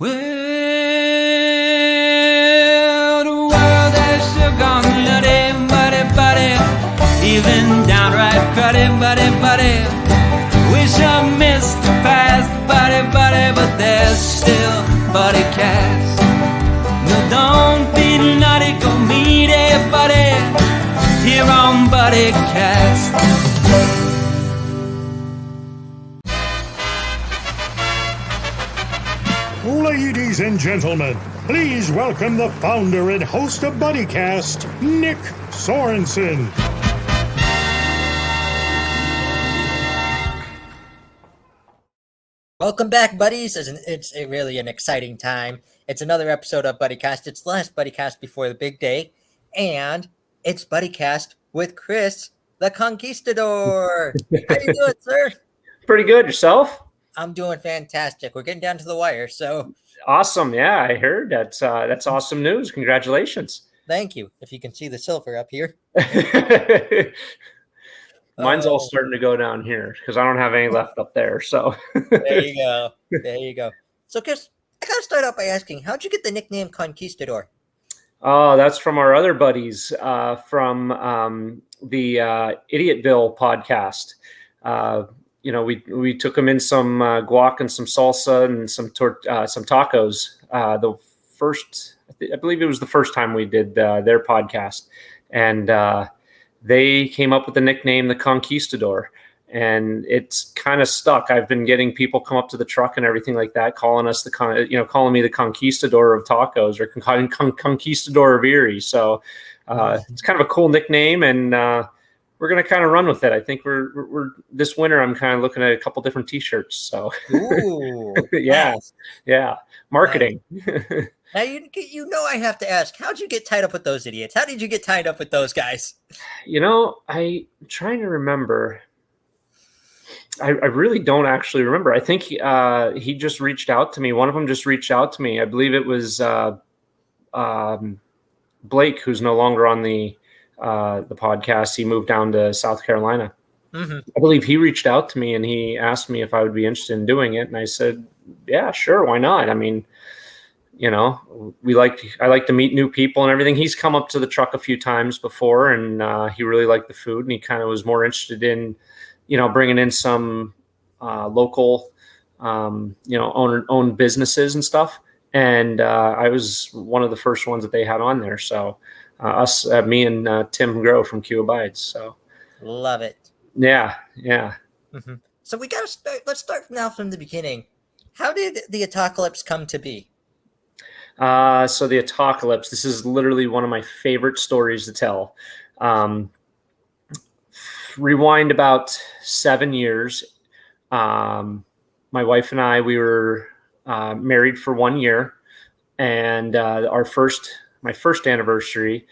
Well, the world has still gone nutty, buddy, even downright cruddy, buddy. Wish I missed the past, buddy, but there's still Buddycast. No, don't be nutty, go meet everybody here on Buddycast. Ladies and gentlemen, please welcome the founder and host of Buddycast, Nick Sorensen. Welcome back, buddies. It's really an exciting time. It's another episode of Buddycast. It's the last Buddycast before the big day, and it's Buddycast with Chris, the Conquistador. How you doing, sir? Pretty good. Yourself? I'm doing fantastic. We're getting down to the wire, so awesome. Yeah, I heard that's awesome news. Congratulations. Thank you. If you can see the silver up here. Mine's all starting to go down here because I don't have any left up there. So there you go. So, Chris, I gotta start out by asking, how'd you get the nickname Conquistador? Oh, that's from our other buddies from the Idiotville podcast. We took them in some guac and some salsa and some tacos. I believe it was the first time we did their podcast, and they came up with the nickname the Conquistador, and it's kind of stuck. I've been getting people come up to the truck and everything like that, calling me the Conquistador of tacos or Conquistador of Erie. So it's kind of a cool nickname, and we're going to kind of run with it. I think we're this winter. I'm kind of looking at a couple different T-shirts. So, ooh, yeah, marketing. Nice. Now you know I have to ask, how'd you get tied up with those idiots? How did you get tied up with those guys? I'm trying to remember. I really don't actually remember. I think he just reached out to me. One of them just reached out to me. I believe it was Blake, who's no longer on the podcast. He moved down to South Carolina. Mm-hmm. I believe he reached out to me and he asked me if I would be interested in doing it. And I said, yeah, sure. Why not? I mean, I like to meet new people and everything. He's come up to the truck a few times before, and he really liked the food, and he kind of was more interested in, bringing in some local, owned businesses and stuff. And I was one of the first ones that they had on there. So me and Tim Grow from Q Abides. So love it. Yeah. Mm-hmm. So we got to start. Let's start now from the beginning. How did the Atacolypse come to be? So the Atacolypse, this is literally one of my favorite stories to tell. Rewind about 7 years. My wife and I, we were married for 1 year, and my first anniversary,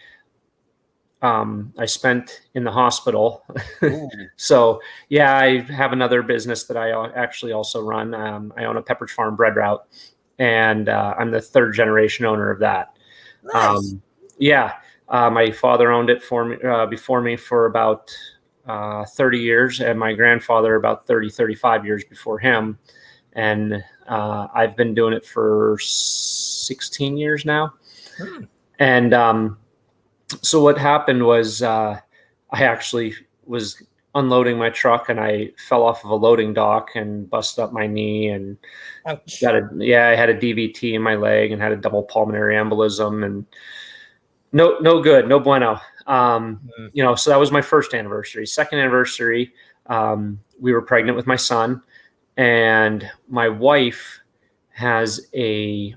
I spent in the hospital. So yeah, I have another business that I actually also run. I own a Pepperidge Farm bread route, and I'm the third generation owner of that. Nice. My father owned it before me for about 30 years, and my grandfather about 35 years before him. And I've been doing it for 16 years now. Hmm. And so what happened was I actually was unloading my truck, and I fell off of a loading dock and busted up my knee, and I had a DVT in my leg and had a double pulmonary embolism, and no good, no bueno. So that was my first anniversary. Second anniversary, we were pregnant with my son, and my wife has a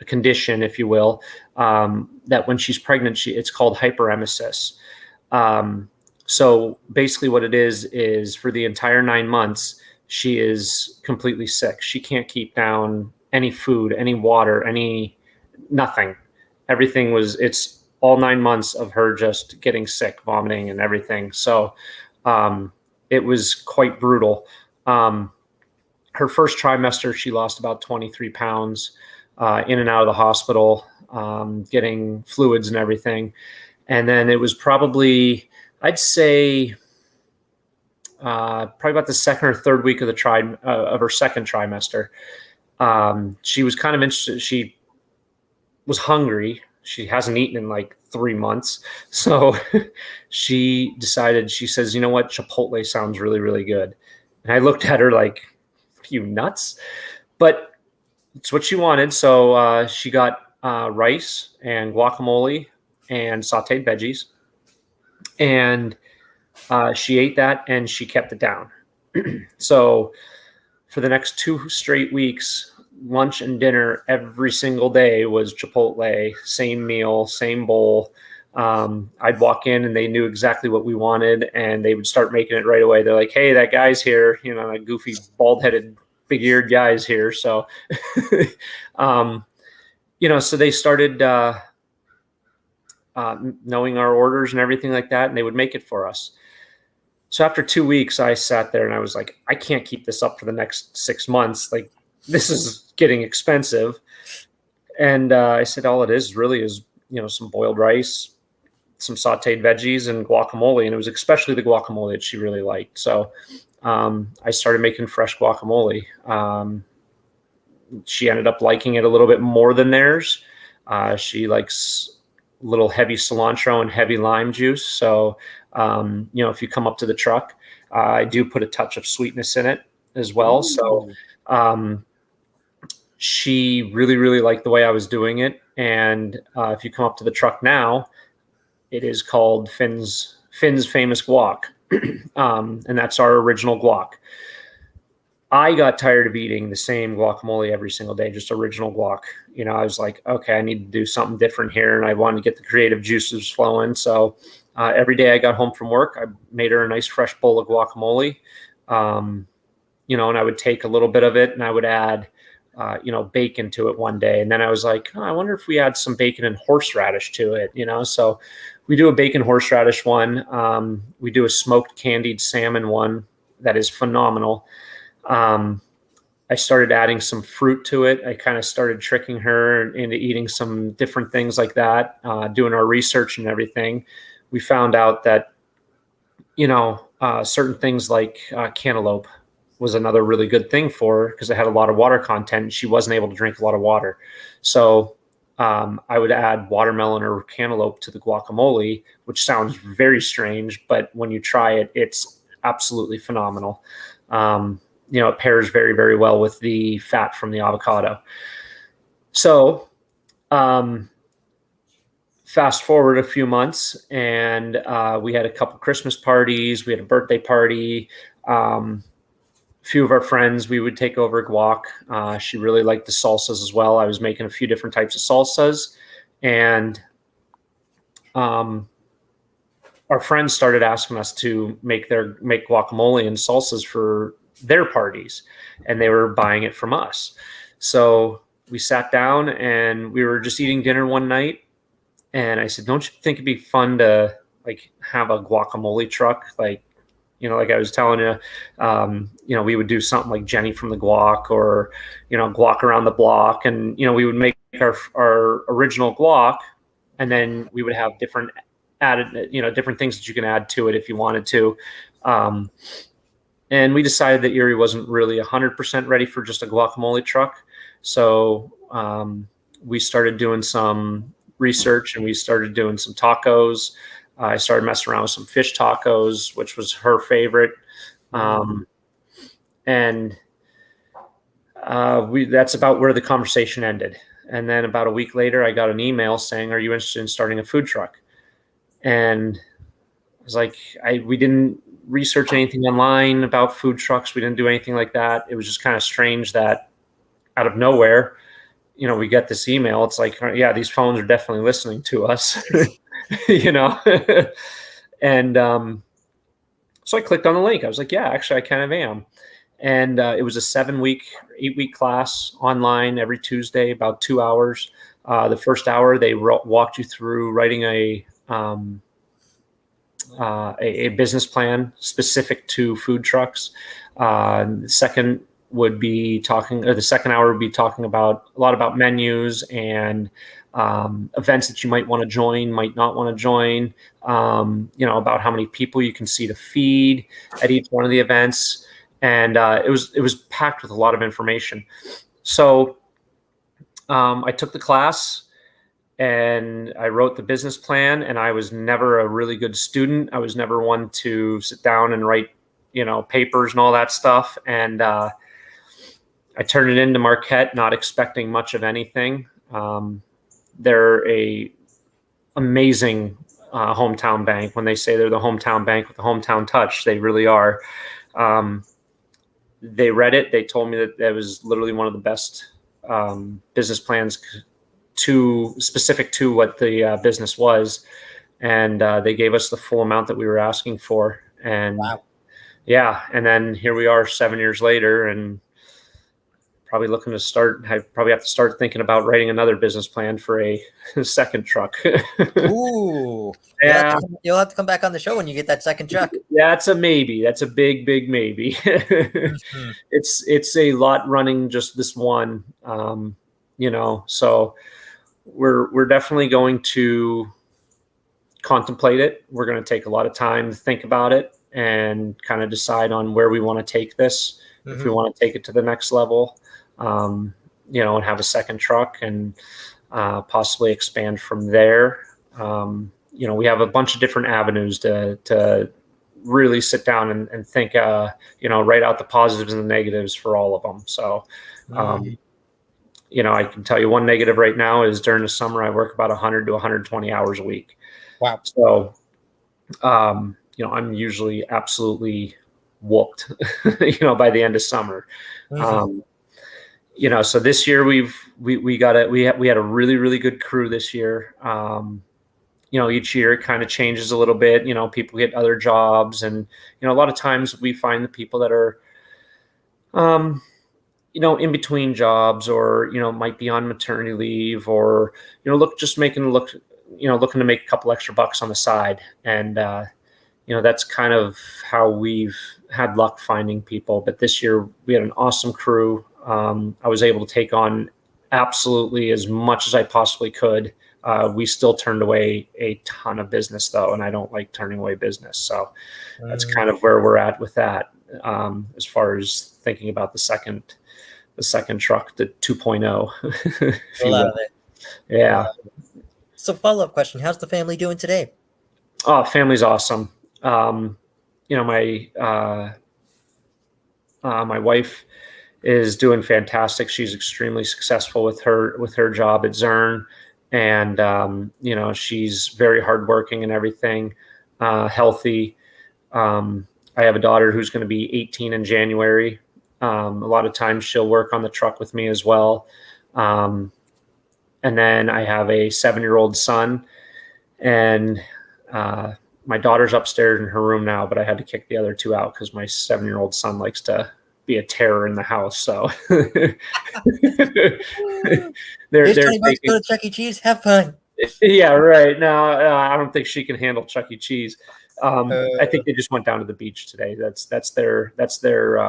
condition, if you will, that when she's pregnant, it's called hyperemesis. So basically what it is for the entire 9 months, she is completely sick. She can't keep down any food, any water, nothing. It's all 9 months of her just getting sick, vomiting and everything. So it was quite brutal. Her first trimester, she lost about 23 pounds in and out of the hospital, getting fluids and everything. And then it was probably, I'd say, probably about the second or third week of her second trimester. She was kind of interested. She was hungry. She hasn't eaten in like 3 months. So she decided, she says, you know what? Chipotle sounds really, really good. And I looked at her like, are you nuts? But it's what she wanted. So she got rice and guacamole and sauteed veggies. And she ate that and she kept it down. So for the next 2 straight weeks, lunch and dinner every single day was Chipotle, same meal, same bowl. I'd walk in and they knew exactly what we wanted and they would start making it right away. They're like, hey, that guy's here, you know, that goofy, bald-headed, big-eared guy's here. So, you know, so they started knowing our orders and everything like that, and they would make it for us. So after 2 weeks, I sat there and I was like, I can't keep this up for the next 6 months. Like, this is getting expensive. And I said, all it is really is, you know, some boiled rice, some sauteed veggies, and guacamole. And it was especially the guacamole that she really liked. So I started making fresh guacamole. She ended up liking it a little bit more than theirs. She likes a little heavy cilantro and heavy lime juice. So, you know, if you come up to the truck, I do put a touch of sweetness in it as well. Ooh. So she really, really liked the way I was doing it. And if you come up to the truck now, it is called Finn's Famous Guac. And that's our original guac. I got tired of eating the same guacamole every single day, just original guac. You know, I was like, okay, I need to do something different here. And I wanted to get the creative juices flowing. So every day I got home from work, I made her a nice fresh bowl of guacamole. You know, and I would take a little bit of it and I would add, you know, bacon to it one day. And then I was like, oh, I wonder if we add some bacon and horseradish to it, you know? So we do a bacon horseradish one. We do a smoked candied salmon one that is phenomenal. I started adding some fruit to it. I kind of started tricking her into eating some different things like that, doing our research and everything. We found out that, you know, certain things like cantaloupe was another really good thing for her because it had a lot of water content. She wasn't able to drink a lot of water. So I would add watermelon or cantaloupe to the guacamole, which sounds very strange, but when you try it, it's absolutely phenomenal. You know, it pairs very, very well with the fat from the avocado. So fast forward a few months and we had a couple Christmas parties. We had a birthday party. A few of our friends, we would take over guac. She really liked the salsas as well. I was making a few different types of salsas. And our friends started asking us to make guacamole and salsas for their parties, and they were buying it from us. So we sat down and we were just eating dinner one night, and I said, don't you think it'd be fun to like have a guacamole truck? Like, you know, like I was telling you, you know, we would do something like Jenny from the Guac or, you know, guac around the block. And, you know, we would make our original guac, and then we would have different added, you know, different things that you can add to it if you wanted to. And we decided that Erie wasn't really 100% ready for just a guacamole truck. So we started doing some research and we started doing some tacos. I started messing around with some fish tacos, which was her favorite. And that's about where the conversation ended. And then about a week later, I got an email saying, are you interested in starting a food truck? And I was like, we didn't research anything online about food trucks. We didn't do anything like that. It was just kind of strange that out of nowhere, you know, we get this email. It's like, yeah, these phones are definitely listening to us, you know? And so I clicked on the link. I was like, yeah, actually, I kind of am. And it was a 8-week class online every Tuesday, about 2 hours. The first hour, they walked you through writing a business plan specific to food trucks. The second hour would be talking about a lot about menus and events that you might want to join, might not want to join, you know, about how many people you can see to feed at each one of the events. And it was packed with a lot of information. So I took the class and I wrote the business plan, and I was never a really good student. I was never one to sit down and write, papers and all that stuff. And I turned it into Marquette, not expecting much of anything. They're a amazing hometown bank. When they say they're the hometown bank with the hometown touch, they really are. They read it. They told me that was literally one of the best business plans specific to what the business was. And they gave us the full amount that we were asking for. And Wow. Yeah. And then here we are 7 years later, and probably looking to I probably have to start thinking about writing another business plan for a second truck. Ooh. Yeah. You'll have to come back on the show when you get that second truck. Yeah, it's a maybe. That's a big, big maybe. Mm-hmm. It's a lot running just this one, so we're definitely going to contemplate it. We're going to take a lot of time to think about it and kind of decide on where we want to take this. If we want to take it to the next level, and have a second truck and possibly expand from there. We have a bunch of different avenues to really sit down and think, write out the positives and the negatives for all of them. So, I can tell you one negative right now is during the summer, I work about 100 to 120 hours a week. Wow. So, I'm usually absolutely whooped, by the end of summer. So this year we had a really, really good crew this year. Each year it kind of changes a little bit, people get other jobs, and, a lot of times we find the people that are, in between jobs, or, might be on maternity leave, or, looking to make a couple extra bucks on the side. And, that's kind of how we've had luck finding people. But this year we had an awesome crew. I was able to take on absolutely as much as I possibly could. We still turned away a ton of business though, and I don't like turning away business. So that's kind of where we're at with that. As far as thinking about the second truck, the 2.0. Love it. Yeah. So follow-up question, how's the family doing today? Oh, family's awesome. My wife is doing fantastic. She's extremely successful with her job at Zurn, and she's very hardworking and everything. Healthy. I have a daughter who's going to be 18 in January. A lot of times she'll work on the truck with me as well. And then I have a 7-year-old son, and my daughter's upstairs in her room now, but I had to kick the other two out because my 7-year-old son likes to be a terror in the house. So they're $20 go to Chuck E. Cheese. Have fun. Yeah, right. No, I don't think she can handle Chuck E. Cheese. I think they just went down to the beach today. That's their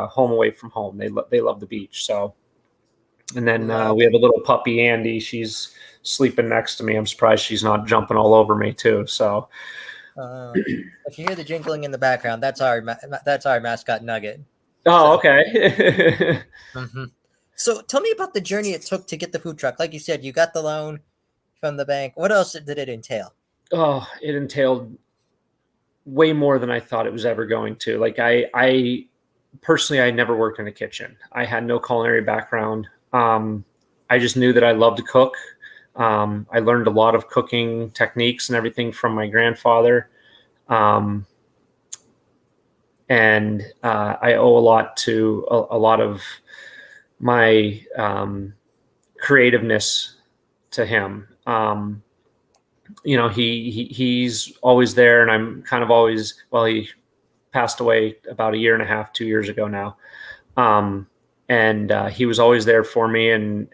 home away from home. They love the beach. So, and then we have a little puppy, Andy. She's sleeping next to me. I'm surprised she's not jumping all over me too. So. If you hear the jingling in the background, that's our mascot Nugget. Oh, okay. So tell me about the journey it took to get the food truck. Like you said, you got the loan from the bank. What else did it entail? Oh, it entailed way more than I thought it was ever going to. Like I personally, I never worked in a kitchen. I had no culinary background. I just knew that I loved to cook. I learned a lot of cooking techniques and everything from my grandfather. And I owe a lot to a lot of my creativeness to him. He's always there, and I'm kind of always, he passed away about 1.5 years, 2 years ago now. And he was always there for me. And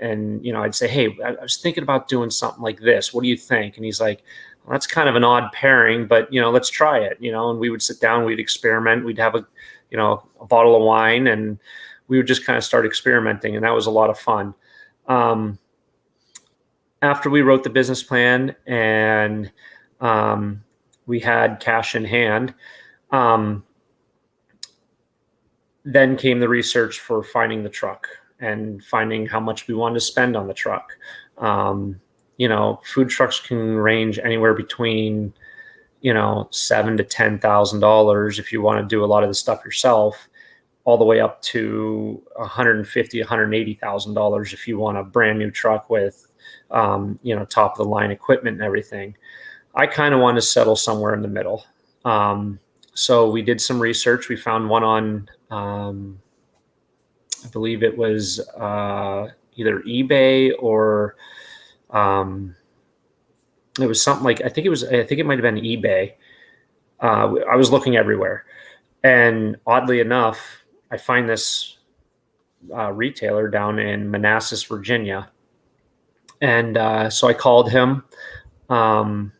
I'd say, hey, I was thinking about doing something like this. What do you think? And he's like, well, that's kind of an odd pairing, but, let's try it, and we would sit down, we'd experiment. We'd have a bottle of wine, and we would just kind of start experimenting. And that was a lot of fun. After we wrote the business plan and we had cash in hand, then came the research for finding the truck. and finding how much we wanted to spend on the truck. Food trucks can range anywhere between, $7,000 to $10,000 if you want to do a lot of the stuff yourself, all the way up to $150,000, $180,000 if you want a brand new truck with, top of the line equipment and everything. I kind of want to settle somewhere in the middle. So we did some research. We found one on, I believe it was either eBay or it was something like, I think it might've been eBay. I was looking everywhere, and oddly enough, I find this retailer down in Manassas, Virginia. And so I called him, and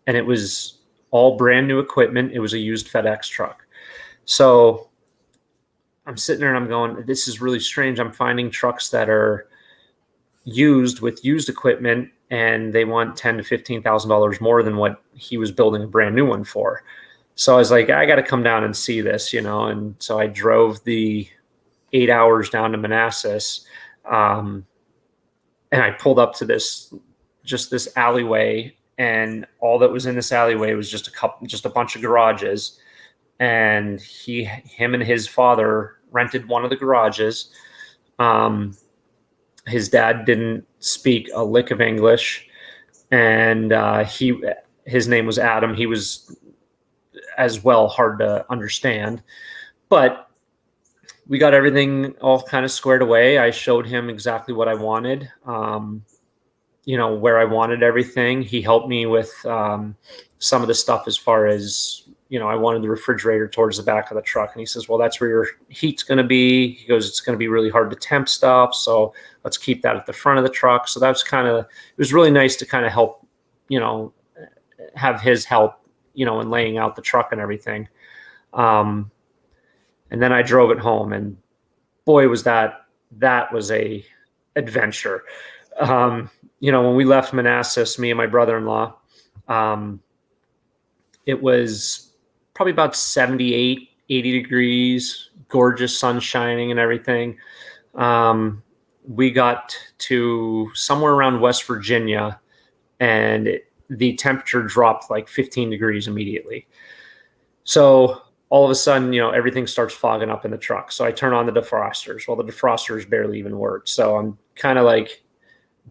it was all brand new equipment. It was a used FedEx truck. So I'm sitting there and I'm going, this is really strange. I'm finding trucks that are used with used equipment, and they want $10,000 to $15,000 more than what he was building a brand new one for. So I was like, I got to come down and see this, and so I drove the 8 hours down to Manassas, and I pulled up to this alleyway, and all that was in this alleyway was just a bunch of garages, and him and his father rented one of the garages. His dad didn't speak a lick of English, and his name was Adam. He was as well hard to understand, but we got everything all kind of squared away. I showed him exactly what I wanted, where I wanted everything. He helped me with some of the stuff as far as, I wanted the refrigerator towards the back of the truck. And he says, well, that's where your heat's going to be. He goes, it's going to be really hard to temp stuff, so let's keep that at the front of the truck. So that's it was really nice to kind of help, have his help, in laying out the truck and everything. And then I drove it home, and boy, was that was a adventure. When we left Manassas, me and my brother-in-law, it was probably about 78, 80 degrees, gorgeous sun shining and everything. We got to somewhere around West Virginia, and the temperature dropped like 15 degrees immediately. So all of a sudden, everything starts fogging up in the truck. So I turn on the defrosters. Well, the defrosters barely even worked. So I'm kind of like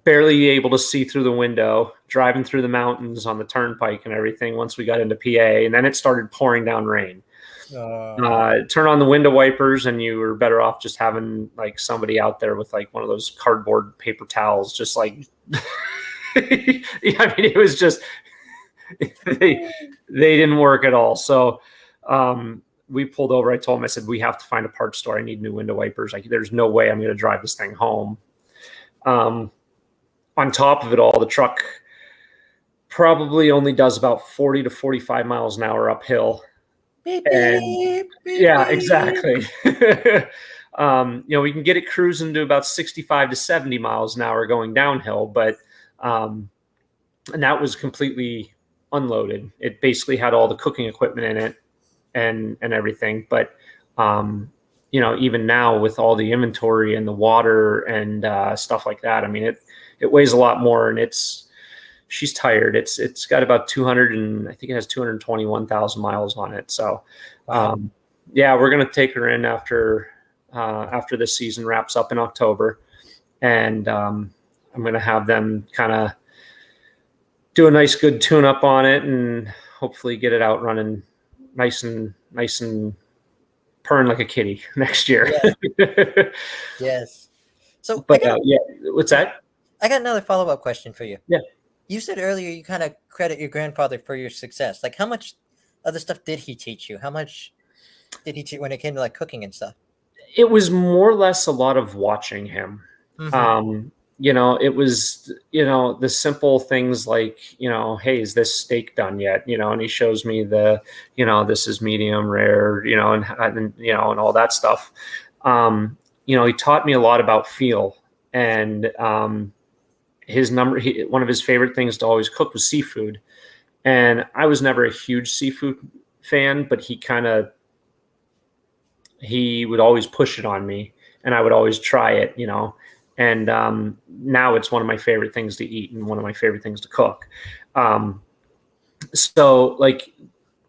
barely able to see through the window, driving through the mountains on the turnpike and everything once we got into PA. And then it started pouring down rain. Turn on the window wipers, and you were better off just having like somebody out there with like one of those cardboard paper towels, just like, it was just, they didn't work at all. So we pulled over. I told him, I said, we have to find a parts store. I need new window wipers. Like, there's no way I'm going to drive this thing home. On top of it all, the truck probably only does about 40 to 45 miles an hour uphill. Beep, and beep, yeah, exactly. We can get it cruising to about 65 to 70 miles an hour going downhill, but and that was completely unloaded. It basically had all the cooking equipment in it and everything. But even now with all the inventory and the water and stuff like that, it weighs a lot more, and she's tired. It's got about 200, and I think it has 221,000 miles on it. So, we're going to take her in after this season wraps up in October, and I'm going to have them kind of do a nice, good tune up on it, and hopefully get it out running nice and purring like a kitty next year. Yes. Yes. So, but what's that? I got another follow-up question for you. Yeah. You said earlier you kind of credit your grandfather for your success. Like, how much other stuff did he teach you? How much did he teach when it came to like cooking and stuff? It was more or less a lot of watching him. Mm-hmm. It was, the simple things like, hey, is this steak done yet? And he shows me this is medium rare, and all that stuff. He taught me a lot about feel, and one of his favorite things to always cook was seafood. And I was never a huge seafood fan, but he would always push it on me. and I would always try it, and now it's one of my favorite things to eat and one of my favorite things to cook. So like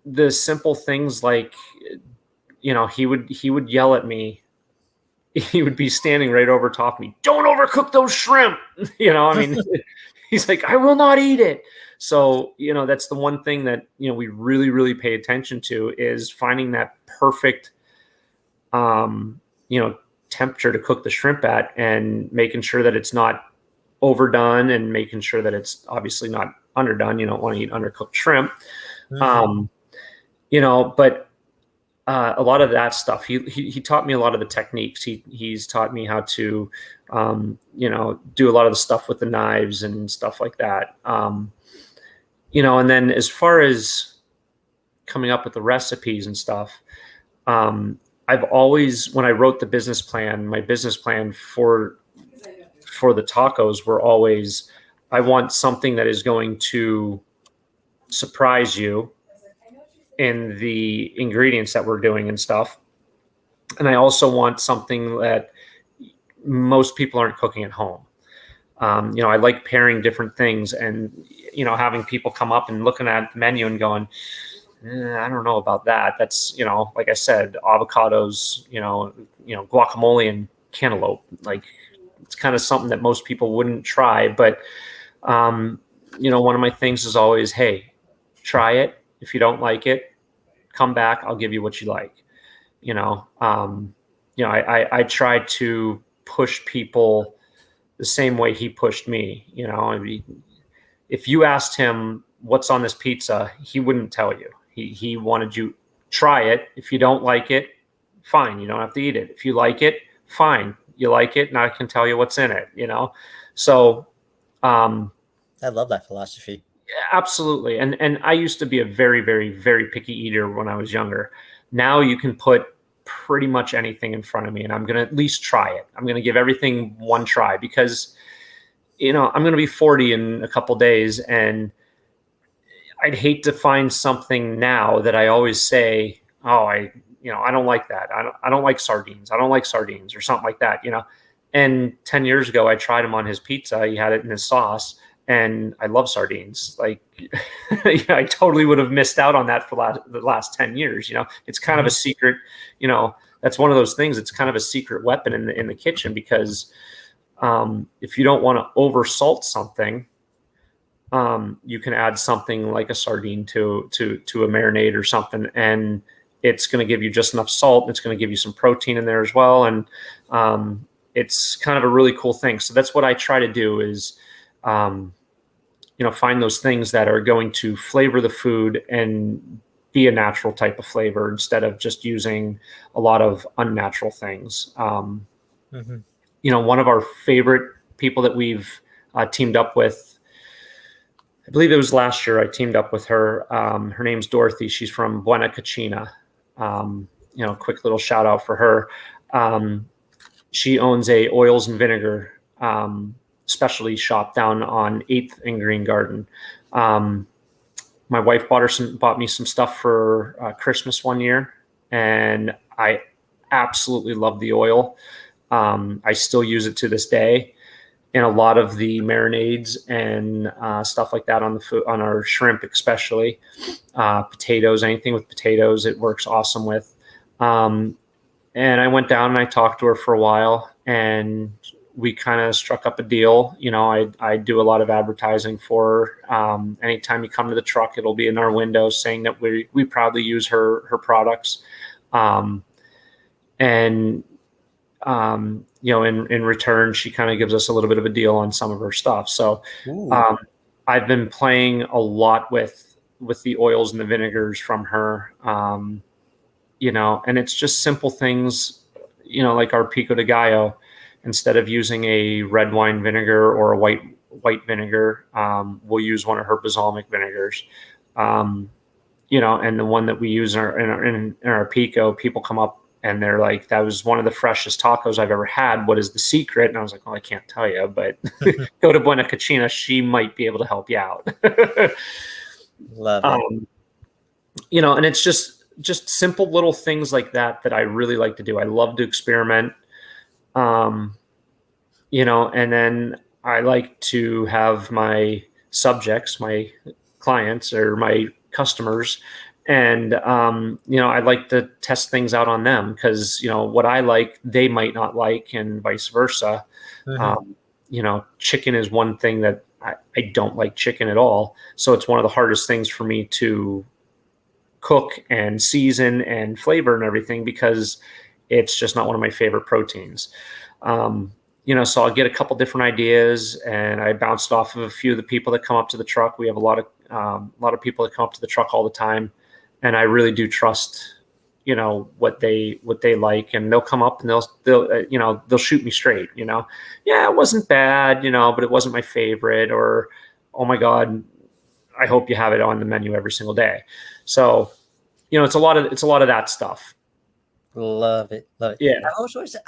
the simple things like, he would yell at me. He would be standing right over top of me. Don't overcook those shrimp. He's like, I will not eat it. So, that's the one thing that, we really, really pay attention to is finding that perfect, temperature to cook the shrimp at, and making sure that it's not overdone and making sure that it's obviously not underdone. You don't want to eat undercooked shrimp. Mm-hmm. But a lot of that stuff, he taught me a lot of the techniques. He's taught me how to, do a lot of the stuff with the knives and stuff like that. And then as far as coming up with the recipes and stuff, I've always, when I wrote the business plan, my business plan for the tacos were always, I want something that is going to surprise you in the ingredients that we're doing and stuff. And I also want something that most people aren't cooking at home. I like pairing different things and, having people come up and looking at the menu and going, I don't know about that. That's, like I said, avocados, guacamole and cantaloupe. Like it's kind of something that most people wouldn't try. But, one of my things is always, hey, try it. If you don't like it, come back. I'll give you what you like. I try to push people the same way he pushed me. If you asked him what's on this pizza, he wouldn't tell you. He wanted you try it. If you don't like it, fine. You don't have to eat it. If you like it, fine. You like it, and I can tell you what's in it. So I love that philosophy. Absolutely. And I used to be a very, very, very picky eater when I was younger. Now you can put pretty much anything in front of me and I'm going to at least try it. I'm going to give everything one try because, I'm going to be 40 in a couple days, and I'd hate to find something now that I always say, oh, I don't like that. I don't like sardines. I don't like sardines or something like that, And 10 years ago, I tried him on his pizza. He had it in his sauce. And I love sardines. Like, I totally would have missed out on that for the last 10 years. It's kind of a secret, that's one of those things. It's kind of a secret weapon in the kitchen because if you don't want to over salt something, you can add something like a sardine to a marinade or something. And it's going to give you just enough salt. And it's going to give you some protein in there as well. And it's kind of a really cool thing. So that's what I try to do is, find those things that are going to flavor the food and be a natural type of flavor instead of just using a lot of unnatural things. One of our favorite people that we've teamed up with, I believe it was last year I teamed up with her. Her name's Dorothy. She's from Buena Cucina. Quick little shout out for her. She owns a oils and vinegar specialty shop down on 8th and Green Garden. My wife bought me some stuff for Christmas one year, and I absolutely love the oil. I still use it to this day in a lot of the marinades and stuff like that on the food, on our shrimp especially. Potatoes, anything with potatoes, it works awesome with. And I went down and I talked to her for a while, and we kind of struck up a deal. I do a lot of advertising for her. Anytime you come to the truck, it'll be in our window saying that we proudly use her products. In return, she kind of gives us a little bit of a deal on some of her stuff. So I've been playing a lot with the oils and the vinegars from her, and it's just simple things, like our pico de gallo. Instead of using a red wine vinegar or a white vinegar, we'll use one of her balsamic vinegars. And the one that we use in our pico, people come up and they're like, that was one of the freshest tacos I've ever had. What is the secret? And I was like, well, I can't tell you, but go to Buena Cucina. She might be able to help you out. Love it. And it's just simple little things like that I really like to do. I love to experiment. And then I like to have my subjects, my clients or my customers, and I like to test things out on them because what I like they might not like, and vice versa. Mhm. Chicken is one thing that I don't like chicken at all, so it's one of the hardest things for me to cook and season and flavor and everything because it's just not one of my favorite proteins. So I'll get a couple different ideas, and I bounced off of a few of the people that come up to the truck. We have a lot of people that come up to the truck all the time, and I really do trust, what they like, and they'll come up and they'll shoot me straight. Yeah, it wasn't bad, but it wasn't my favorite, or oh my God, I hope you have it on the menu every single day. So, it's a lot of that stuff. Love it. Love it. Yeah.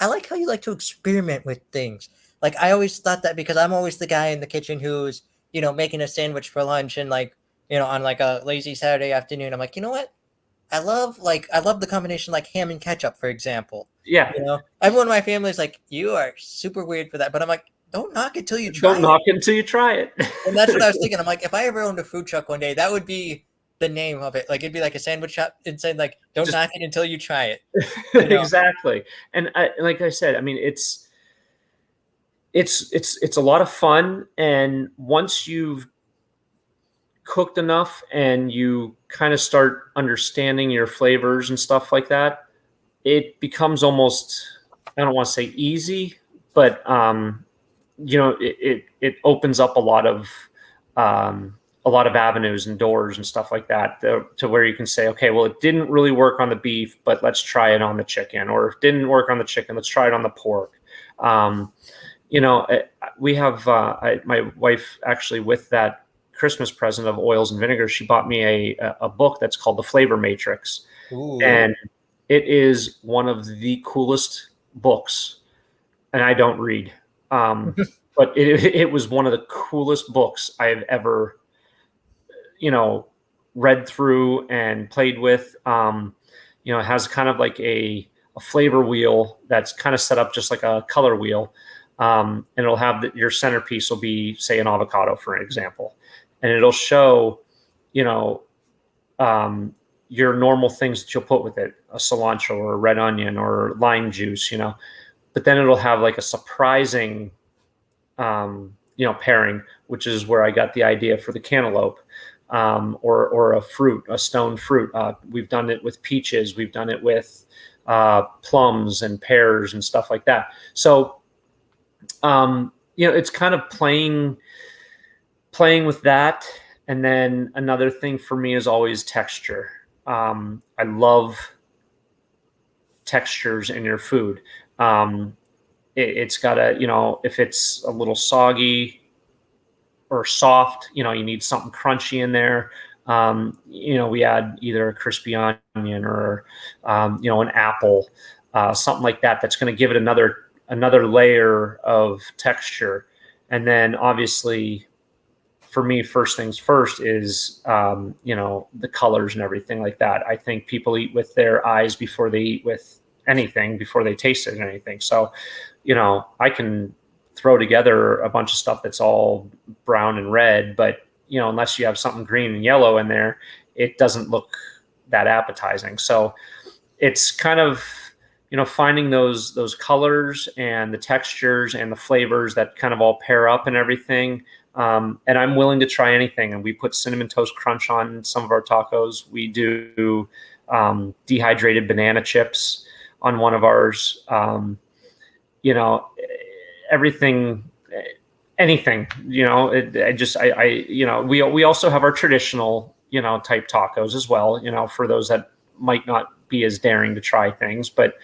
I like how you like to experiment with things. Like I always thought that because I'm always the guy in the kitchen who's, making a sandwich for lunch and like, on like a lazy Saturday afternoon, I'm like, you know what? I love the combination like ham and ketchup, for example. Yeah. Everyone in my family is like, you are super weird for that. But I'm like, don't knock it till you try Don't knock it until you try it. And that's what I was thinking. I'm like, if I ever owned a food truck one day, that would be the name of it. Like it'd be like a sandwich shop and saying like, don't knock it until you try it. Exactly. And like I said, I mean, it's a lot of fun. And once you've cooked enough and you kind of start understanding your flavors and stuff like that, it becomes almost, I don't want to say easy, but it opens up a lot of avenues and doors and stuff like that to where you can say, okay, well, it didn't really work on the beef, but let's try it on the chicken, or if it didn't work on the chicken, let's try it on the pork. We have my wife actually, with that Christmas present of oils and vinegars, she bought me a book that's called The Flavor Matrix. Ooh. And it is one of the coolest books, and I don't read, but it was one of the coolest books I've ever, read through and played with. It has kind of like a flavor wheel that's kind of set up just like a color wheel. And it'll have your centerpiece will be, say, an avocado, for example. And it'll show, your normal things that you'll put with it, a cilantro or a red onion or lime juice, but then it'll have like a surprising, pairing, which is where I got the idea for the cantaloupe, or a stone fruit. We've done it with peaches. We've done it with plums and pears and stuff like that. So, it's kind of playing with that. And then another thing for me is always texture. I love textures in your food. It's gotta, if it's a little soggy or soft, you need something crunchy in there. We add either a crispy onion or, an apple, something like that. That's going to give it another layer of texture. And then obviously, for me, first things first is, the colors and everything like that. I think people eat with their eyes before they eat with anything, before they taste it or anything. So, I can throw together a bunch of stuff that's all brown and red, but, unless you have something green and yellow in there, it doesn't look that appetizing. So it's kind of, finding those colors and the textures and the flavors that kind of all pair up and everything. And I'm willing to try anything. And we put Cinnamon Toast Crunch on some of our tacos. We do dehydrated banana chips on one of ours. Everything, anything. We also have our traditional, type tacos as well. For those that might not be as daring to try things, but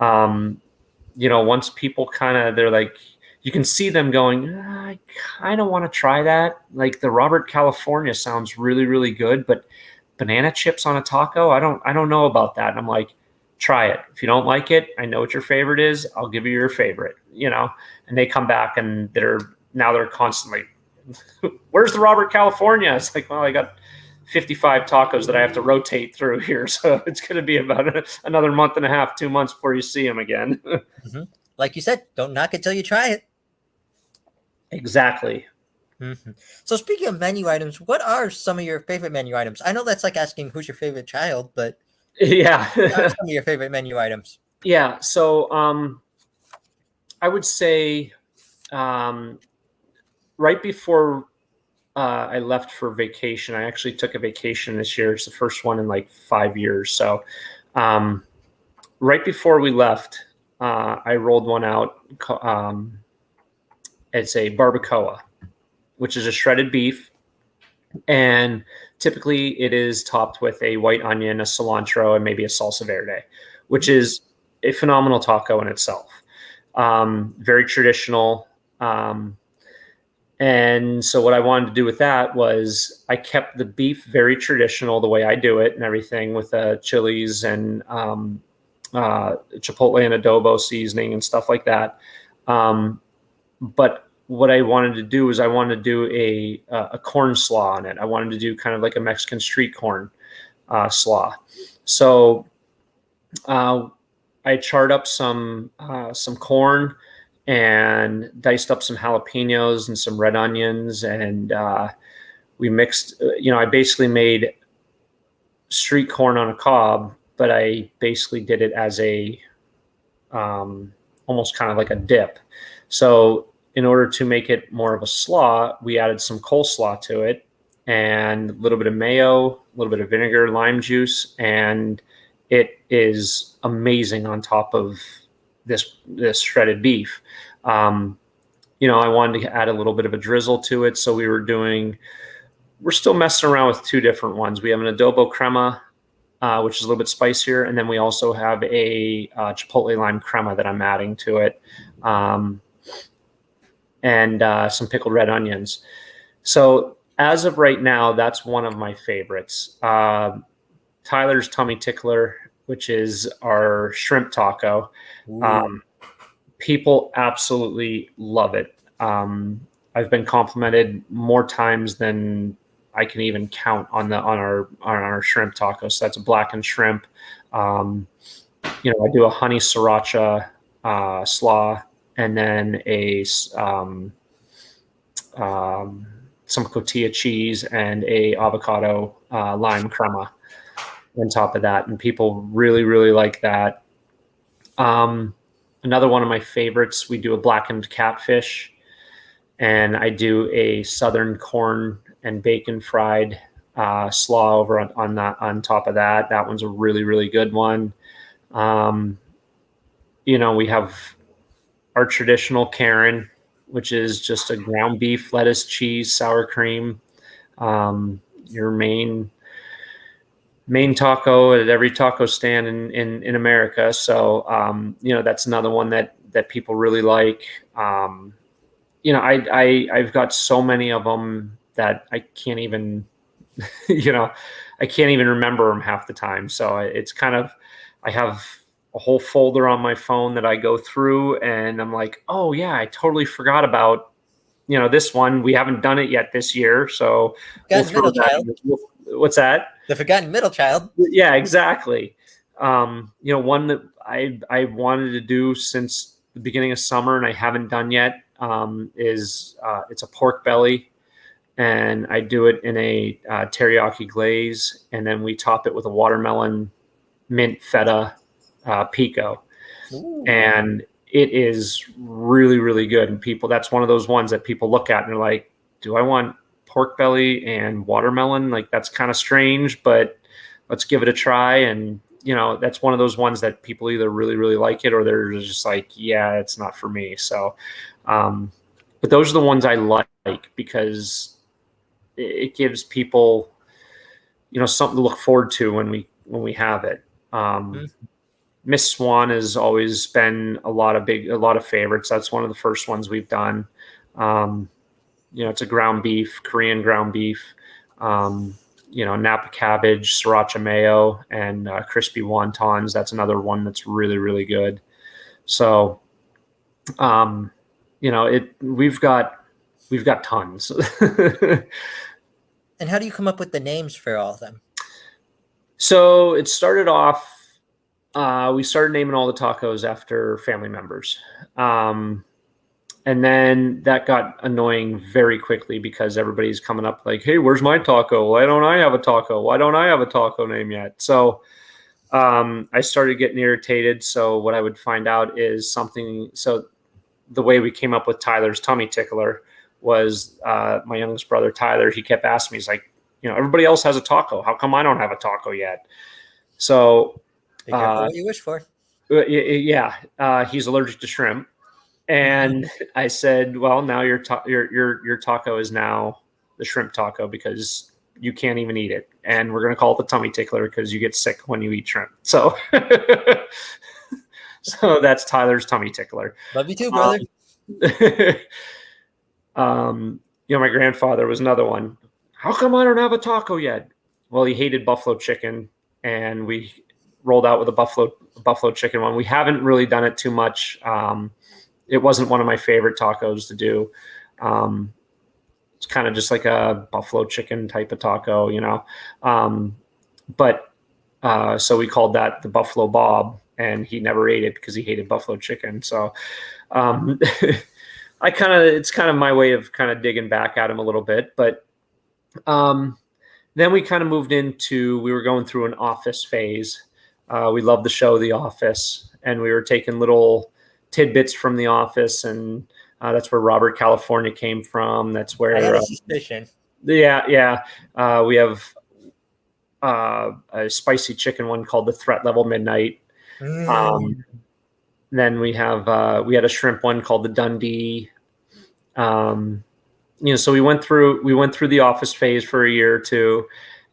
once people they're like, you can see them going, I kind of want to try that. Like the Robert California sounds really, really good, but banana chips on a taco, I don't know about that. And I'm like, try it. If you don't like it, I know what your favorite is. I'll give you your favorite, and they come back and they're constantly, where's the Robert California? It's like, well, I got 55 tacos that I have to rotate through here. So it's going to be about another month and a half, 2 months before you see them again. Mm-hmm. like you said, don't knock it till you try it. Exactly. Mm-hmm. So speaking of menu items, what are some of your favorite menu items? I know that's like asking who's your favorite child, but Yeah. what are some of your favorite menu items? Yeah. So I would say right before I left for vacation, I actually took a vacation this year. It's the first one in like 5 years. So right before we left, I rolled one out. It's a barbacoa, which is a shredded beef. And typically it is topped with a white onion, a cilantro, and maybe a salsa verde, which is a phenomenal taco in itself. Very traditional. And so what I wanted to do with that was I kept the beef very traditional, the way I do it and everything, with chilies and chipotle and adobo seasoning and stuff like that. But what I wanted to do is I wanted to do a corn slaw on it. I wanted to do kind of like a Mexican street corn slaw. So I charred up some corn and diced up some jalapenos and some red onions, and we mixed. I basically made street corn on a cob, but I basically did it as a almost kind of like a dip. So in order to make it more of a slaw, we added some coleslaw to it and a little bit of mayo, a little bit of vinegar, lime juice, and it is amazing on top of this shredded beef. I wanted to add a little bit of a drizzle to it, so we're still messing around with two different ones. We have an adobo crema, which is a little bit spicier, and then we also have a chipotle lime crema that I'm adding to it. And some pickled red onions. So as of right now, that's one of my favorites. Tyler's Tummy Tickler, which is our shrimp taco. People absolutely love it. I've been complimented more times than I can even count on our shrimp taco. So that's a blackened shrimp. I do a honey sriracha slaw, and then some cotija cheese and a avocado lime crema on top of that, and people really, really like that. Another one of my favorites, we do a blackened catfish, and I do a southern corn and bacon fried slaw over on top of that. That one's a really, really good one. We have our traditional Karen, which is just a ground beef, lettuce, cheese, sour cream. Your main taco at every taco stand in America. So, that's another one that people really like. I've got so many of them that I can't even, I can't even remember them half the time. So it's kind of, I have a whole folder on my phone that I go through, and I'm like, oh yeah, I totally forgot about, this one. We haven't done it yet this year. So what's that? The forgotten middle child. Yeah, exactly. One that I wanted to do since the beginning of summer and I haven't done yet is it's a pork belly, and I do it in a teriyaki glaze, and then we top it with a watermelon mint feta pico. Ooh. And it is really, really good. And that's one of those ones that people look at and they're like, do I want pork belly and watermelon? Like, that's kind of strange, but let's give it a try. And, that's one of those ones that people either really, really like it, or they're just like, yeah, it's not for me. So, but those are the ones I like because it gives people, something to look forward to when we have it. Miss Swan has always been a lot of favorites. That's one of the first ones we've done. It's a ground beef, Korean ground beef, Napa cabbage, sriracha mayo, and crispy wontons. That's another one that's really, really good. So, we've got tons. And how do you come up with the names for all of them? So it started off We started naming all the tacos after family members. And then that got annoying very quickly because everybody's coming up like, hey, where's my taco? Why don't I have a taco? Why don't I have a taco name yet? So I started getting irritated. So what I would find out is something. So the way we came up with Tyler's Tummy Tickler was my youngest brother, Tyler, he kept asking me, he's like, everybody else has a taco. How come I don't have a taco yet? So Be careful what you wish for. Yeah. He's allergic to shrimp. And I said, well, now your taco is now the shrimp taco because you can't even eat it. And we're going to call it the tummy tickler because you get sick when you eat shrimp. So, so that's Tyler's Tummy Tickler. Love you too, brother. My grandfather was another one. How come I don't have a taco yet? Well, he hated buffalo chicken, and we rolled out with a buffalo chicken one. We haven't really done it too much. It wasn't one of my favorite tacos to do. It's kind of just like a buffalo chicken type of taco, so we called that the Buffalo Bob, and he never ate it because he hated buffalo chicken. So it's kind of my way of kind of digging back at him a little bit. But then we kind of moved into, we were going through an Office phase. We loved the show The Office, and we were taking little tidbits from The Office, and that's where Robert California came from. That's where I had a suspicion. Yeah. We have a spicy chicken one called the Threat Level Midnight. Then we had a shrimp one called the Dundee. So we went through the Office phase for a year or two,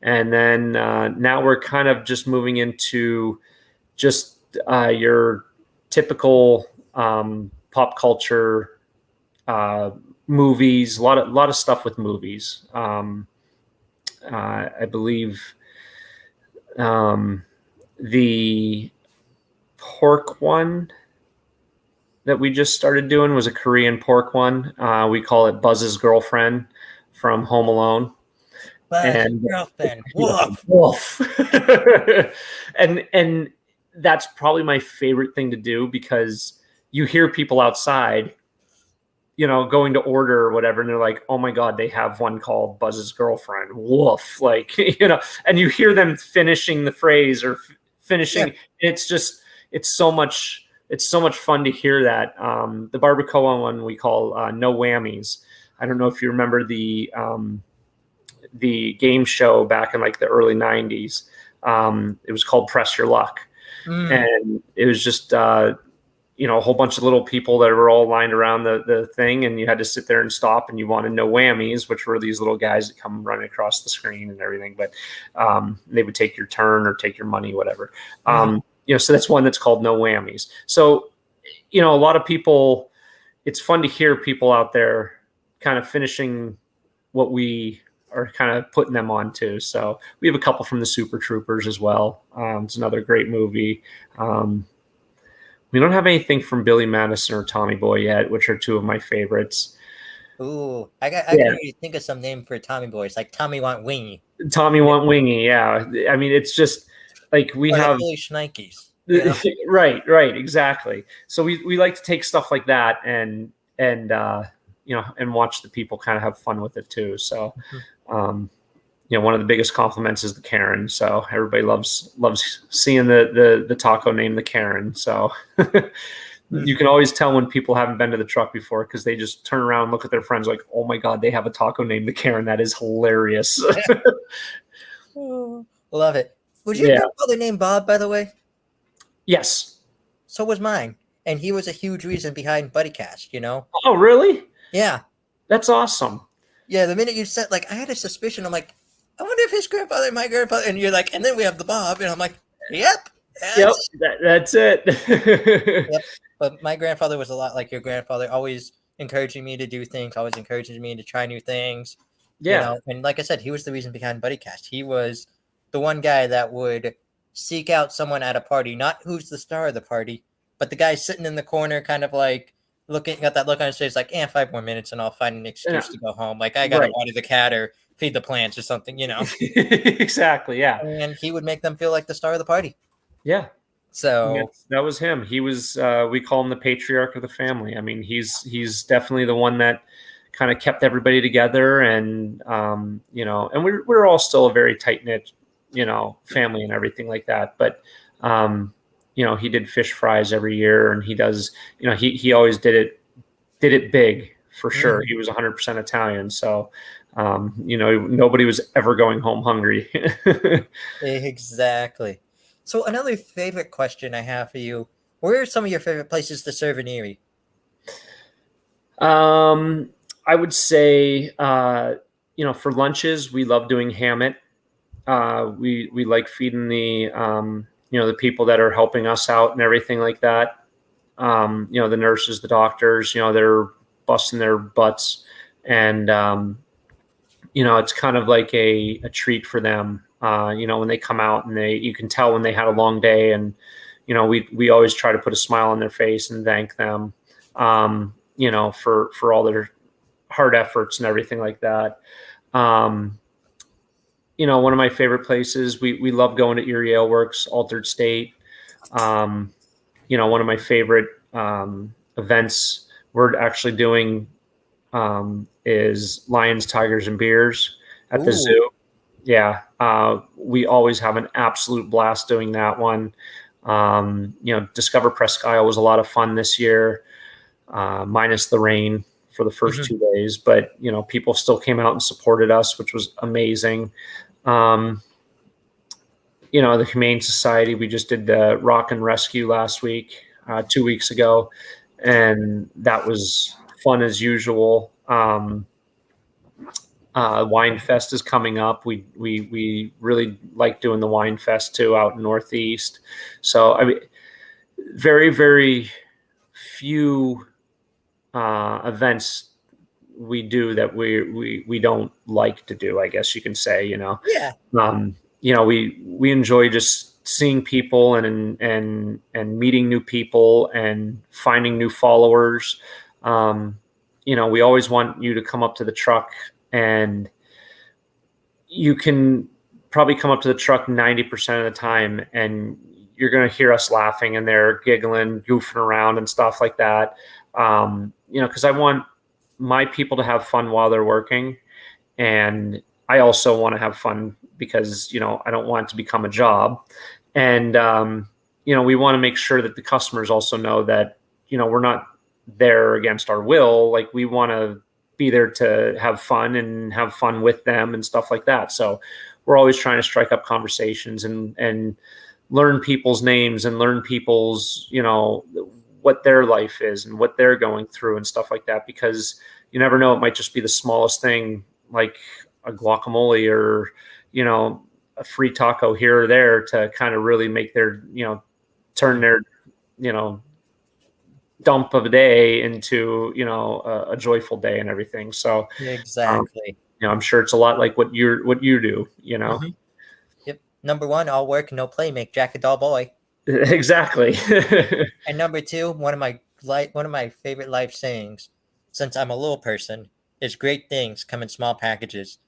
and then now we're kind of just moving into just your typical pop culture movies. A lot of stuff with movies. I believe the pork one that we just started doing was a Korean pork one. We call it Buzz's Girlfriend from Home Alone. And girlfriend, woof. Woof. and that's probably my favorite thing to do because you hear people outside, going to order or whatever, and they're like, oh my God, they have one called Buzz's Girlfriend. Woof. Like, and you hear them finishing the phrase or finishing. Yeah. It's so much fun to hear that. The barbacoa one we call No Whammies. I don't know if you remember the game show back in like the early 90s. It was called Press Your Luck. And it was just, a whole bunch of little people that were all lined around the thing, and you had to sit there and stop, and you wanted no whammies, which were these little guys that come running across the screen and everything. But they would take your turn or take your money, whatever. So that's one that's called No Whammies. So, a lot of people, it's fun to hear people out there kind of finishing what we are kind of putting them on to. So we have a couple from the Super Troopers as well. It's another great movie. We don't have anything from Billy Madison or Tommy Boy yet, which are two of my favorites. Ooh, I can really think of some name for Tommy Boy. It's like Tommy Want Wingy. Tommy Want Wingy, yeah. I mean, it's just like we have Billy Schnikes. Right, exactly. So we like to take stuff like that and watch the people kind of have fun with it too. So, one of the biggest compliments is the Karen. So everybody loves seeing the taco named the Karen. So you can always tell when people haven't been to the truck before because they just turn around and look at their friends like, oh my God, they have a taco named the Karen. That is hilarious. Love it. Was your grandfather named Bob, by the way? Yes. So was mine. And he was a huge reason behind Buddycast, Oh, really? Yeah. That's awesome. Yeah, the minute you said, I had a suspicion. I'm like, I wonder if his grandfather and my grandfather, and you're like, and then we have the Bob, and I'm like, yep. That's it. Yep. But my grandfather was a lot like your grandfather, always encouraging me to do things, always encouraging me to try new things. Yeah. And like I said, he was the reason behind Buddycast. He was the one guy that would seek out someone at a party, not who's the star of the party, but the guy sitting in the corner, kind of like got that look on his face, like, 5 more minutes and I'll find an excuse to go home. Like, I got to water the cat or feed the plants or something, Exactly, yeah. And he would make them feel like the star of the party. Yeah. So That was him. He was, we call him the patriarch of the family. I mean, he's definitely the one that kind of kept everybody together, and and we're all still a very tight knit, family and everything like that. But he did fish fries every year, and he does, he always did it big for sure. He was 100% Italian, so nobody was ever going home hungry. exactly. So another favorite question I have for you: where are some of your favorite places to serve in Erie? I would say, for lunches, we love doing Hammett. We like feeding the people that are helping us out and everything like that. The nurses, the doctors, they're busting their butts, and it's kind of like a treat for them. When they come out, and you can tell when they had a long day, and we always try to put a smile on their face and thank them, for all their hard efforts and everything like that. One of my favorite places, we love going to Erie Ale Works, Altered State. One of my favorite events we're actually doing is Lions, Tigers, and Beers at the zoo. Yeah. We always have an absolute blast doing that one. Discover Presque Isle was a lot of fun this year, minus the rain for the first 2 days, but people still came out and supported us, which was amazing. The Humane Society, we just did the Rock and Rescue last week, 2 weeks ago, and that was fun as usual. Wine Fest is coming up. We really like doing the Wine Fest too out in Northeast. So I mean, very, very few events we do that we don't like to do, I guess you can say. Yeah. We enjoy just seeing people and meeting new people and finding new followers. We always want you to come up to the truck, and you can probably come up to the truck 90% of the time, and you're going to hear us laughing, and they're giggling, goofing around and stuff like that. Because I want my people to have fun while they're working. And I also want to have fun because, I don't want it to become a job. And, we want to make sure that the customers also know that, we're not there against our will. Like, we want to be there to have fun and have fun with them and stuff like that. So we're always trying to strike up conversations and learn people's names and learn people's, what their life is and what they're going through and stuff like that, because you never know, it might just be the smallest thing, like a guacamole or, a free taco here or there, to kind of really make their, turn their, dump of a day into, a joyful day and everything. So Exactly. I'm sure it's a lot like what you do, Yep. Number one, all work, no play, make Jack a dull boy. Exactly. And number two, one of my favorite life sayings, since I'm a little person, is great things come in small packages.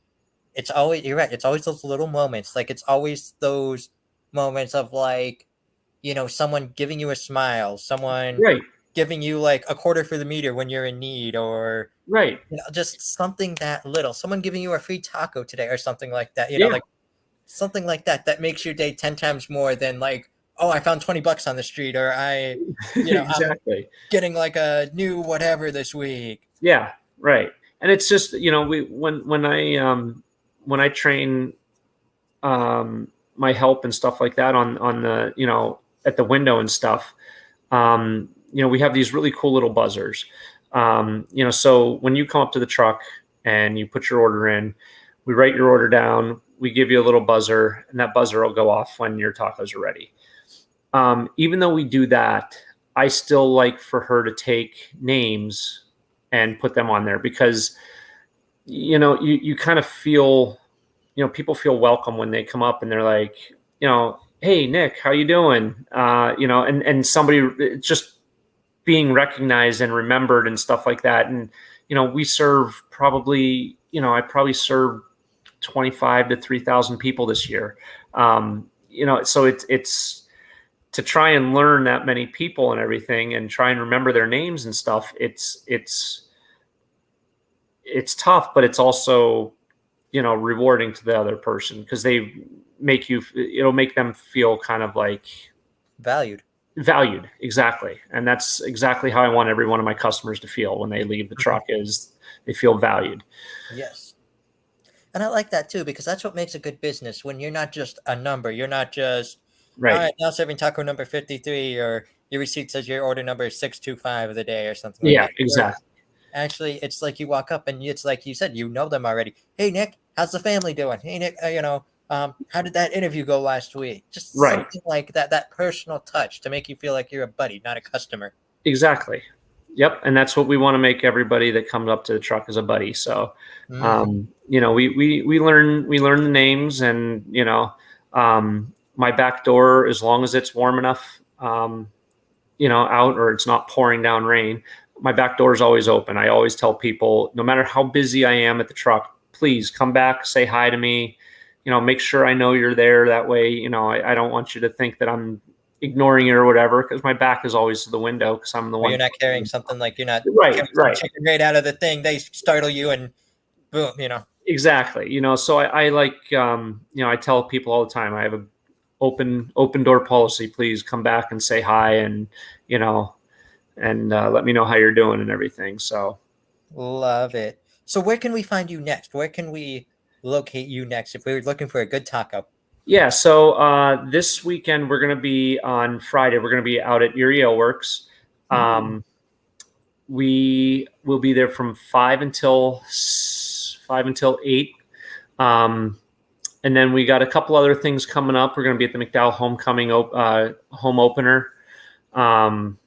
It's always, you're right, it's always those little moments. Like, it's always those moments of, like, someone giving you a smile, someone Right. giving you like a quarter for the meter when you're in need, or Right. just something that little, someone giving you a free taco today or something like that, like something like that makes your day 10 times more than like, oh, I found $20 on the street, or I, Exactly. I'm getting like a new whatever this week. Yeah. Right. And it's just, when I train, my help and stuff like that on the, at the window and stuff, we have these really cool little buzzers. So when you come up to the truck and you put your order in, we write your order down, we give you a little buzzer, and that buzzer will go off when your tacos are ready. Even though we do that, I still like for her to take names and put them on there, because, you kind of feel, people feel welcome when they come up and they're like, hey, Nick, how you doing? And somebody just being recognized and remembered and stuff like that. And, we serve probably, I probably served 25 to 3,000 people this year. So it's, to try and learn that many people and everything and try and remember their names and stuff, it's tough, but it's also, rewarding to the other person, because it'll make them feel kind of like Valued. Exactly. And that's exactly how I want every one of my customers to feel when they leave the truck, is they feel valued. Yes. And I like that too, because that's what makes a good business. When you're not just a number, you're not just, Right. all right, now serving taco number 53, or your receipt says your order number is 625 of the day or something like that. Exactly. Actually, it's like you walk up and it's like you said, you know them already. Hey, Nick, how's the family doing? Hey, Nick, how did that interview go last week? Just something like that personal touch to make you feel like you're a buddy, not a customer. Exactly. Yep. And that's what we want to make everybody that comes up to the truck as a buddy. So, we learn the names, and, my back door, as long as it's warm enough, out, or it's not pouring down rain, my back door is always open. I always tell people, no matter how busy I am at the truck, please come back, say hi to me, make sure I know you're there. That way, I don't want you to think that I'm ignoring you or whatever, because my back is always to the window, because I'm the one. You're not carrying something, like you're not right. chicken right out of the thing. They startle you and boom, Exactly. So I like, I tell people all the time, I have a open door policy. Please come back and say hi, and, let me know how you're doing and everything. So. Love it. So where can we find you next? Where can we locate you next if we were looking for a good taco? Yeah, so this weekend we're going to be on Friday. We're going to be out at Erie Ale Works. We will be there from 5 until 8. And then we got a couple other things coming up. We're going to be at the McDowell Homecoming home opener on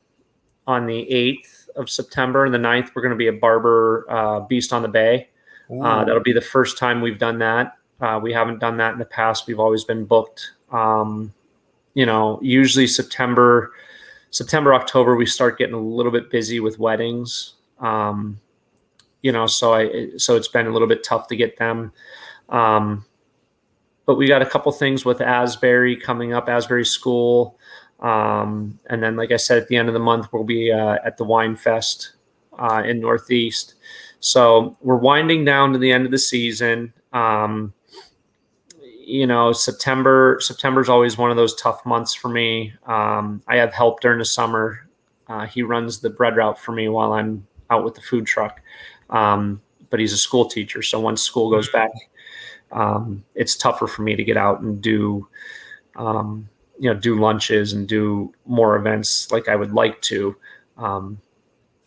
the 8th of September. And the 9th, we're going to be at Barber Beast on the Bay. That'll be the first time we've done that. We haven't done that in the past. We've always been booked. Usually September, October, we start getting a little bit busy with weddings. So it's been a little bit tough to get them. But we got a couple things with Asbury coming up, Asbury School. And then, like I said, at the end of the month, we'll be at the Wine Fest in Northeast. So we're winding down to the end of the season. September is always one of those tough months for me. I have help during the summer. He runs the bread route for me while I'm out with the food truck. But he's a school teacher. So once school goes back, it's tougher for me to get out and do lunches and do more events like I would like to.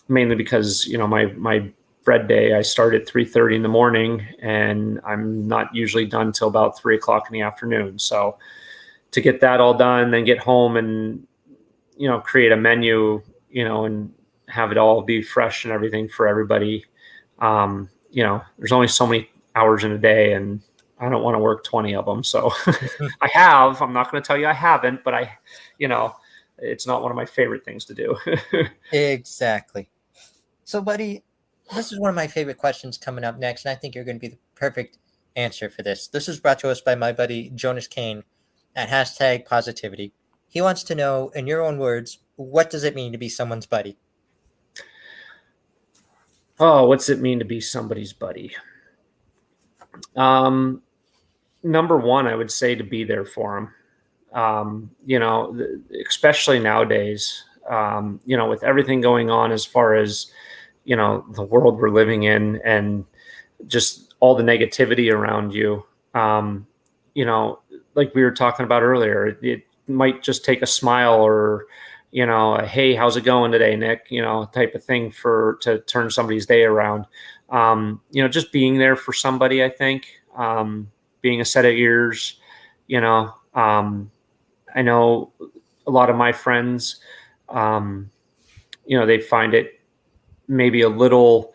Mainly because, my bread day, I start at 3:30 in the morning and I'm not usually done till about 3:00 in the afternoon. So to get that all done, then get home and, create a menu, and have it all be fresh and everything for everybody. There's only so many hours in a day and I don't want to work 20 of them. So I'm not going to tell you I haven't, but it's not one of my favorite things to do. Exactly. So, buddy, this is one of my favorite questions coming up next, and I think you're going to be the perfect answer for this. This is brought to us by my buddy Jonas Kane at #Positivity. He wants to know, in your own words, what does it mean to be someone's buddy? Oh, what's it mean to be somebody's buddy? Number one, I would say to be there for them. Especially nowadays, with everything going on as far as, the world we're living in and just all the negativity around you. Like we were talking about earlier, it might just take a smile or, a, hey, how's it going today, Nick? Type of thing to turn somebody's day around. Just being there for somebody, I think, being a set of ears, I know a lot of my friends, they find it maybe a little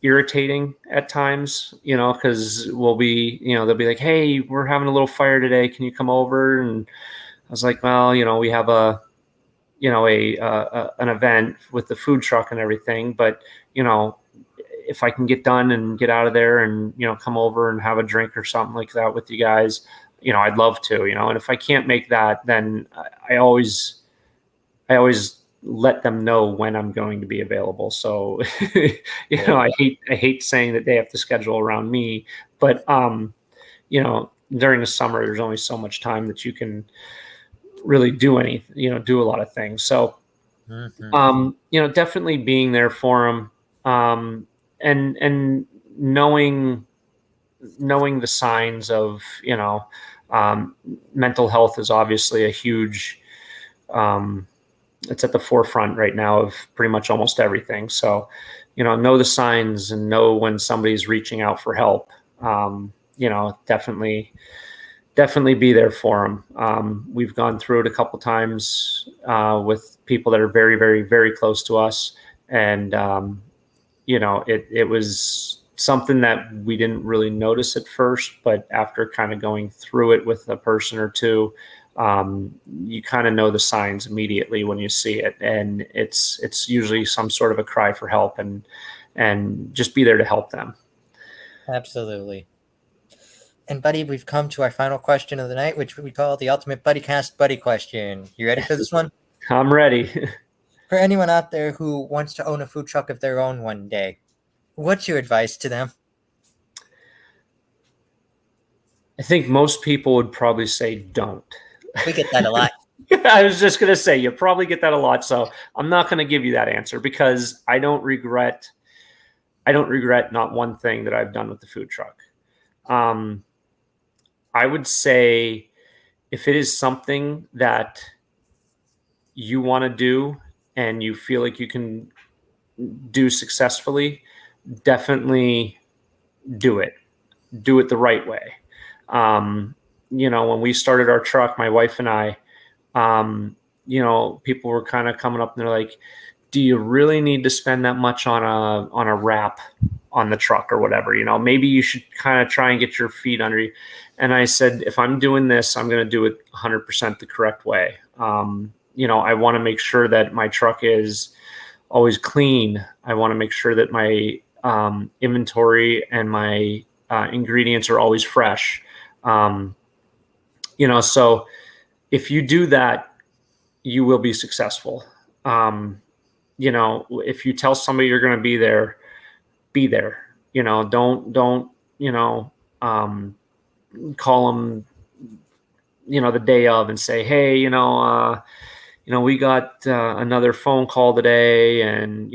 irritating at times, because they'll be like, hey, we're having a little fire today. Can you come over? And I was like, well, we have an event with the food truck and everything, but, if I can get done and get out of there and, come over and have a drink or something like that with you guys, I'd love to, and if I can't make that, then I always let them know when I'm going to be available. So, I hate saying that they have to schedule around me, but, during the summer, there's only so much time that you can really do anything, do a lot of things. So, definitely being there for them, and knowing the signs of, mental health is obviously a huge, it's at the forefront right now of pretty much almost everything. So, know the signs and know when somebody's reaching out for help. Definitely be there for them. We've gone through it a couple times with people that are very, very, very close to us. And, it was something that we didn't really notice at first, but after kind of going through it with a person or two, you kind of know the signs immediately when you see it. And it's usually some sort of a cry for help, and just be there to help them. Absolutely. And Buddy, we've come to our final question of the night, which we call the ultimate Buddycast Buddy question. You ready for this one? I'm ready. For anyone out there who wants to own a food truck of their own one day, what's your advice to them? I think most people would probably say don't. We get that a lot. I was just going to say, you probably get that a lot. So I'm not going to give you that answer, because I don't regret not one thing that I've done with the food truck. I would say, if it is something that you want to do and you feel like you can do successfully, definitely do it. Do it the right way. When we started our truck, my wife and I, people were kind of coming up and they're like, do you really need to spend that much on a wrap on the truck or whatever? Maybe you should kind of try and get your feet under you. And I said, if I'm doing this, I'm going to do it 100% the correct way. I want to make sure that my truck is always clean. I want to make sure that my inventory and my ingredients are always fresh. So if you do that, you will be successful. If you tell somebody you're going to be there, be there. Don't call them, the day of and say, hey, we got another phone call today, and,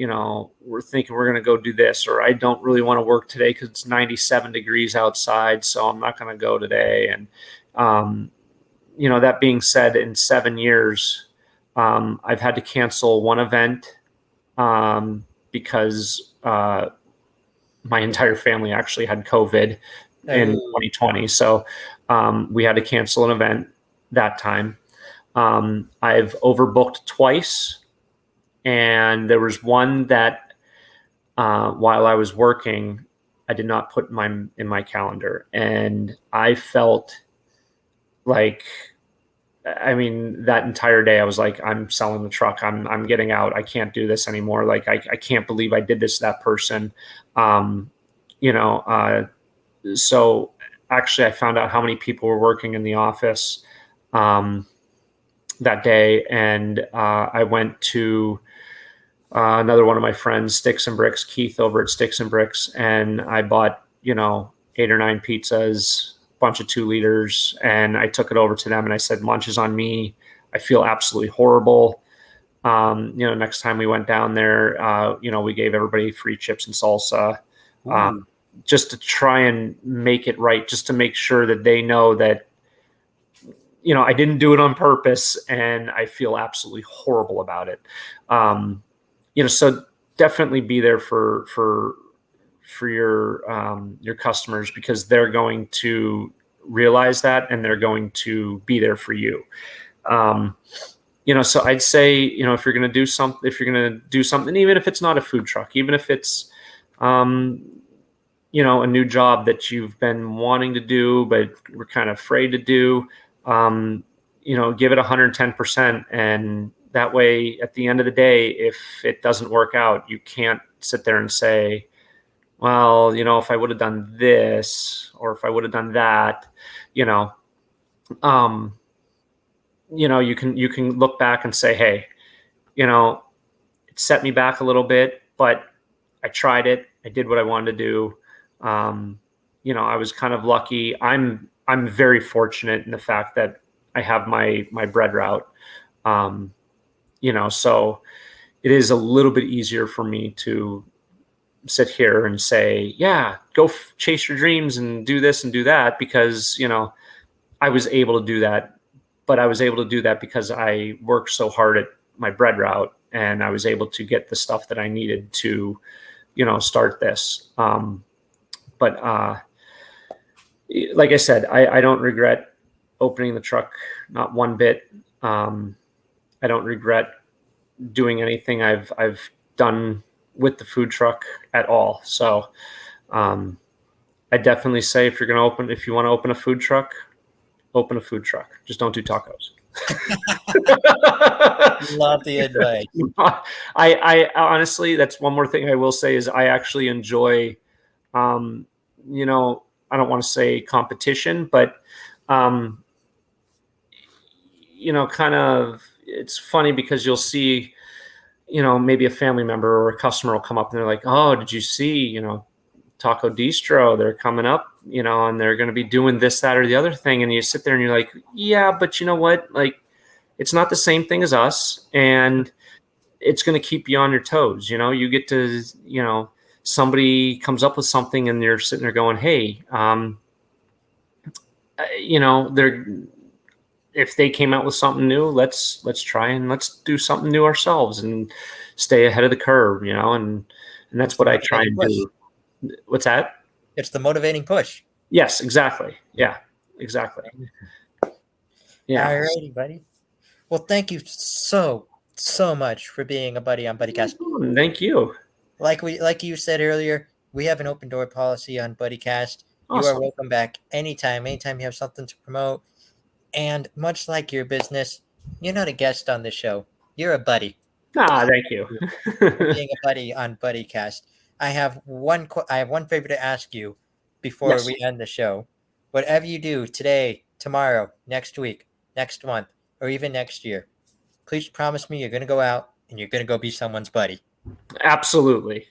we're thinking we're going to go do this, or I don't really want to work today because it's 97 degrees outside, so I'm not going to go today. And, that being said, in 7 years, I've had to cancel one event because my entire family actually had COVID in 2020. So we had to cancel an event that time. I've overbooked twice, and there was one that while I was working, I did not put in my calendar, and I felt like, that entire day I was like, I'm selling the truck. I'm getting out. I can't do this anymore. Like, I can't believe I did this to that person. So actually I found out how many people were working in the office that day. And I went to another one of my friends, Sticks and Bricks, Keith over at Sticks and Bricks. And I bought, 8 or 9 pizzas, bunch of 2 liters, and I took it over to them and I said, lunch is on me. I feel absolutely horrible. Next time we went down there, we gave everybody free chips and salsa, just to try and make it right, just to make sure that they know that, I didn't do it on purpose and I feel absolutely horrible about it. So definitely be there for your customers, because they're going to realize that and they're going to be there for you. So I'd say, if you're going to do something, even if it's not a food truck, even if it's, a new job that you've been wanting to do, but we're kind of afraid to do, give it 110%. And that way, at the end of the day, if it doesn't work out, you can't sit there and say, well, if I would have done this, or if I would have done that, you can look back and say, hey, it set me back a little bit, but I tried it. I did what I wanted to do. I was kind of lucky. I'm very fortunate in the fact that I have my bread route. So it is a little bit easier for me to sit here and say, yeah, go chase your dreams and do this and do that, because, I was able to do that, but I was able to do that because I worked so hard at my bread route, and I was able to get the stuff that I needed to, start this. But like I said, I don't regret opening the truck, not one bit. I don't regret doing anything I've done with the food truck at all. So I definitely say, if you want to open a food truck, open a food truck. Just don't do tacos. Love the advice. I honestly, that's one more thing I will say, is I actually enjoy, I don't want to say competition, but, kind of, it's funny because you'll see, maybe a family member or a customer will come up and they're like, oh, did you see, Taco Distro, they're coming up, and they're going to be doing this, that, or the other thing. And you sit there and you're like, yeah, but you know what? Like, it's not the same thing as us, and it's going to keep you on your toes. You get to, somebody comes up with something and you're sitting there going, hey, if they came out with something new, let's try and let's do something new ourselves and stay ahead of the curve, and that's what I try and do. What's that? It's the motivating push. Yes, exactly. Yeah, exactly. Yeah. All righty, buddy. Well, thank you so much for being a buddy on Buddycast. Thank you. Like you said earlier, we have an open door policy on Buddycast. Awesome. You are welcome back anytime you have something to promote. And much like your business, you're not a guest on the show. You're a buddy. Thank you. Being a buddy on Buddycast. I have one favor to ask you before we end the show. Whatever you do today, tomorrow, next week, next month, or even next year, please promise me you're going to go out and you're going to go be someone's buddy. Absolutely.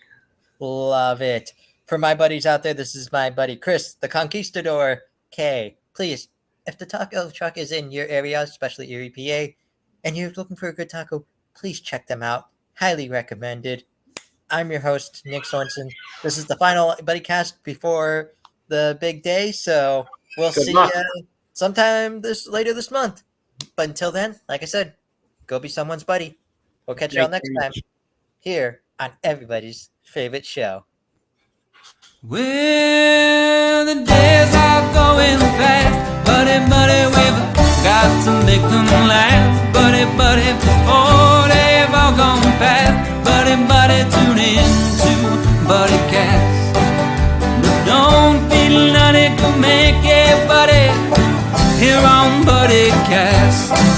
Love it. For my buddies out there, this is my buddy Chris, the Conquistador Kaye. Please, if the taco truck is in your area, especially Erie, PA, and you're looking for a good taco, please check them out. Highly recommended. I'm your host, Nick Sorensen. This is the final Buddycast before the big day, so we'll see you sometime later this month. But until then, like I said, go be someone's buddy. We'll catch you all next time here on everybody's favorite show. Well, the days are going fast, buddy, we've got to make them last, buddy, before they've all gone past, buddy, tune in to Buddycast. But don't feel none, it will make it, buddy, here on Buddycast.